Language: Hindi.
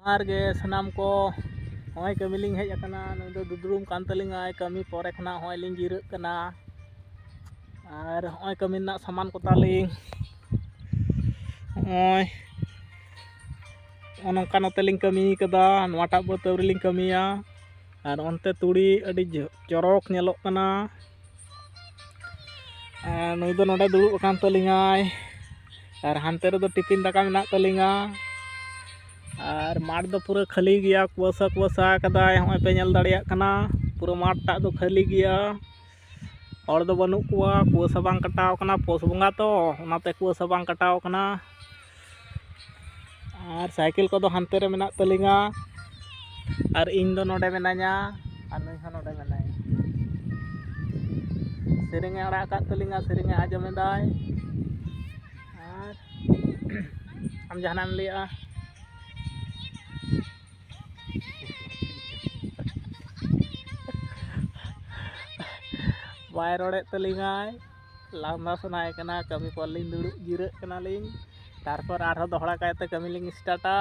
ᱡᱚᱦᱟᱨ ᱜᱮ ᱥᱟᱱᱟᱢ ᱠᱚ ᱦᱚᱸᱜᱼᱚᱭ ᱠᱟᱹᱢᱤ ᱞᱤᱧ ᱦᱮᱡ ᱟᱠᱟᱱᱟ ᱱᱩᱭ ᱫᱚ ᱫᱩᱫᱲᱩᱢ ᱠᱟᱱ ᱛᱟᱹᱞᱤᱧᱟᱭ ᱠᱟᱹᱢᱤ ᱯᱚᱨᱮ ᱠᱷᱚᱱᱟᱜ ᱦᱚᱸᱜᱼᱚᱭ ᱞᱤᱧ ᱡᱤᱨᱟᱹᱜ ᱠᱟᱱᱟ ᱟᱨ ᱦᱚᱸᱜᱼᱚᱭ ᱠᱟᱹᱢᱤ ᱨᱮᱱᱟᱜ ᱥᱟᱢᱟᱱ ᱠᱚ ᱛᱟᱞᱤᱧ ᱦᱚᱸᱜᱼᱚᱭ ᱱᱚᱝᱠᱟ ᱱᱚᱛᱮ ᱞᱤᱧ ᱠᱟᱹᱢᱤ ᱠᱟᱫᱟ ᱱᱚᱣᱟᱴᱟᱜ ᱵᱟᱹᱫᱽ ᱟᱹᱣᱨᱤ ᱞᱤᱧ ᱠᱟᱹᱢᱤᱭᱟ ᱟᱨ ᱚᱱᱛᱮ ᱛᱩᱲᱤ ᱟᱹᱰᱤ ᱪᱚᱨᱚᱠ ᱧᱮᱞᱚᱜ ᱠᱟᱱᱟ ᱟᱨ ᱱᱩᱭ ᱫᱚ ᱱᱚᱰᱮ ᱫᱩᱲᱩᱵ ᱟᱠᱟᱱ ᱛᱟᱹᱞᱤᱧᱟᱭ ᱟᱨ ᱦᱟᱱᱛᱮ ᱨᱮᱫᱚ ᱴᱤᱯᱤᱱ ᱫᱟᱠᱟ ᱢᱮᱱᱟᱜ ᱛᱟᱹᱞᱤᱧᱟ और माठ दो पूरा खाली गया कुआसा कुआसा कदा हमें पे नल दाड़ियाग कना पूरा माठ टा दो खाली गया और दो बनू कुआ कुआसा बांग कटाव कना पोस बंगा तो ओनाते कुआसा बांग कटाव कना और साइकिल को दो हानते रे मेना तलिंगा और इन दो नोडे मेनाया और नुई हो नोडे मेनाया सेरेंगे अड़ा का तलिंगा सेरेंगे आजमेदाय और हम जहाना लिया बाय रोड़े तलिंगाय लांदा सुनाय कना कमी पर लिंग दुड़ुब जिरग कना लिंग तारपर आरो दोहड़ा कायते कमी लिंग स्टार्टा